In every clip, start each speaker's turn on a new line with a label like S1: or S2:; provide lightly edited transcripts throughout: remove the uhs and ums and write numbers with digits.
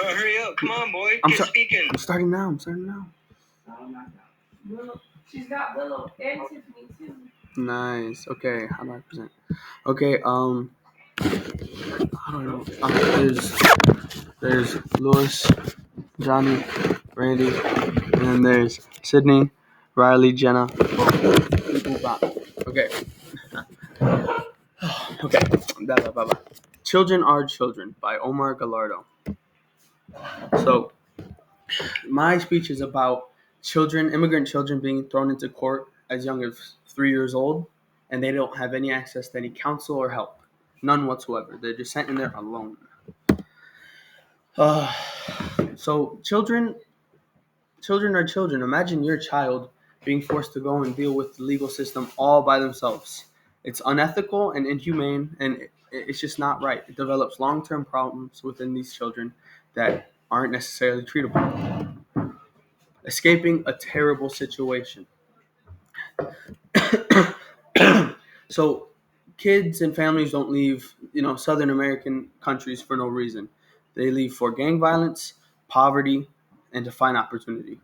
S1: Hurry up. Come on, boy. Get speaking.
S2: I'm starting now.
S3: Willow. She's got Willow and Tiffany too.
S2: Nice. Okay, how do I present? Okay, how do I know? There's Lewis, Johnny, Randy, and then there's Sydney, Riley, Jenna. Okay. Okay. Blah, blah, blah, blah. Children Are Children by Omar Gallardo. So, my speech is about immigrant children being thrown into court as young as 3 years old, and they don't have any access to any counsel or help. None whatsoever. They're just sent in there alone. So children are children. Imagine your child being forced to go and deal with the legal system all by themselves. It's unethical and inhumane, and it's just not right. It develops long-term problems within these children that aren't necessarily treatable. Escaping a terrible situation. So kids and families don't leave, Southern American countries for no reason. They leave for gang violence, poverty, and to find opportunity.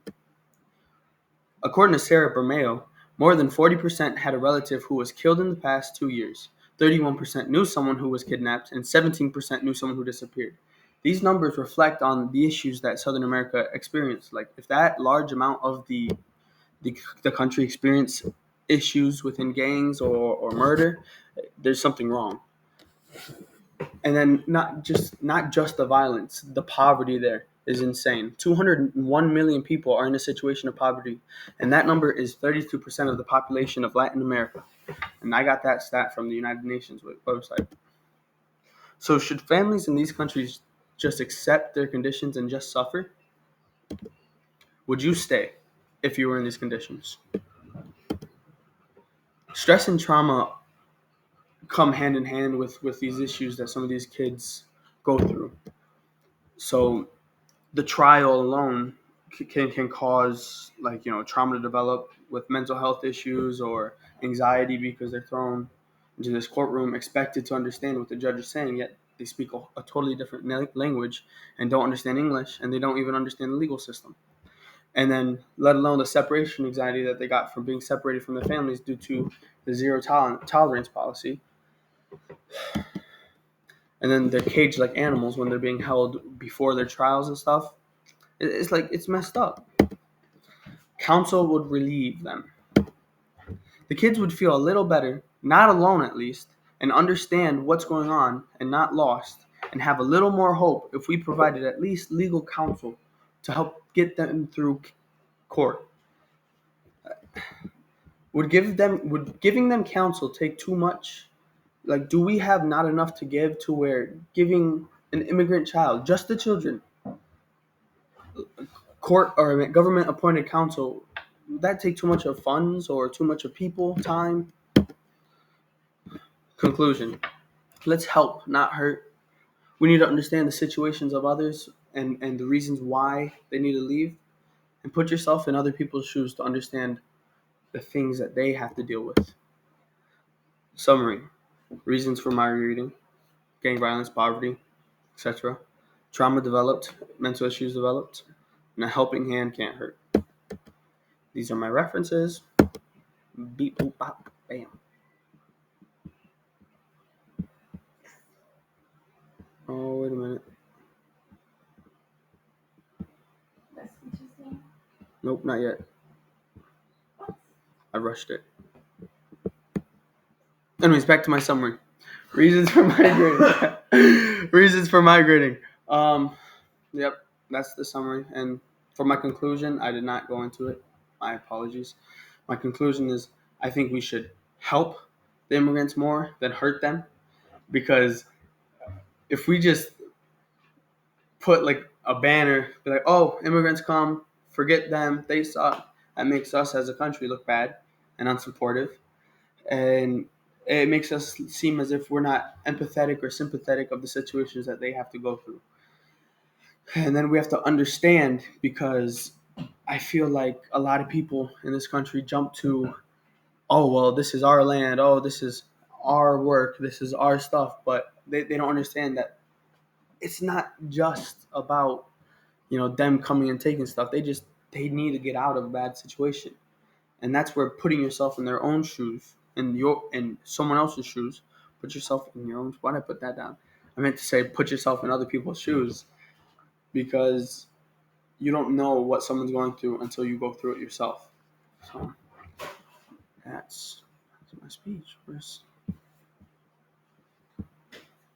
S2: According to Sarah Bermeo, more than 40% had a relative who was killed in the past 2 years. 31% knew someone who was kidnapped, and 17% knew someone who disappeared. These numbers reflect on the issues that Southern America experienced. Like, if that large amount of the country experienced issues within gangs or murder, there's something wrong. And then not just the violence, the poverty there is insane. 201 million people are in a situation of poverty, and that number is 32% of the population of Latin America. And I got that stat from the United Nations website. So should families in these countries just accept their conditions and just suffer? Would you stay if you were in these conditions? Stress and trauma come hand in hand with these issues that some of these kids go through. So the trial alone can cause trauma to develop with mental health issues or anxiety because they're thrown into this courtroom expected to understand what the judge is saying, yet they speak a totally different language and don't understand English, and they don't even understand the legal system. And then let alone the separation anxiety that they got from being separated from their families due to the zero tolerance policy. And then they're caged like animals when they're being held before their trials and stuff. It's messed up. Counsel would relieve them. The kids would feel a little better, not alone at least, and understand what's going on and not lost, and have a little more hope if we provided at least legal counsel to help get them through court. Would giving them counsel take too much? Like, do we have not enough to give to where giving an immigrant child, just the children, court or government appointed counsel, would that take too much of funds or too much of people, time? Conclusion. Let's help, not hurt. We need to understand the situations of others and the reasons why they need to leave, and put yourself in other people's shoes to understand the things that they have to deal with. Summary. Reasons for my reading: gang violence, poverty, etc. Trauma developed, mental issues developed, and a helping hand can't hurt. These are my references. Beep, boop, bop, bam. Oh, wait a minute.
S3: That speech is done?
S2: Nope, not yet. I rushed it. Anyways, back to my summary. Reasons for migrating. Reasons for migrating. Yep, that's the summary. And for my conclusion, I did not go into it. My apologies. My conclusion is I think we should help the immigrants more than hurt them, because if we just put like a banner, be like, oh, immigrants come, forget them, they suck, that makes us as a country look bad and unsupportive. And it makes us seem as if we're not empathetic or sympathetic of the situations that they have to go through. And then we have to understand, because I feel like a lot of people in this country jump to, oh, well, this is our land, oh, this is our work, this is our stuff, but they don't understand that it's not just about them coming and taking stuff. They need to get out of a bad situation, and that's where putting yourself in their own shoes, in someone else's shoes. Put yourself in your own. Why did I put that down? I meant to say put yourself in other people's shoes, because you don't know what someone's going through until you go through it yourself. So that's my speech.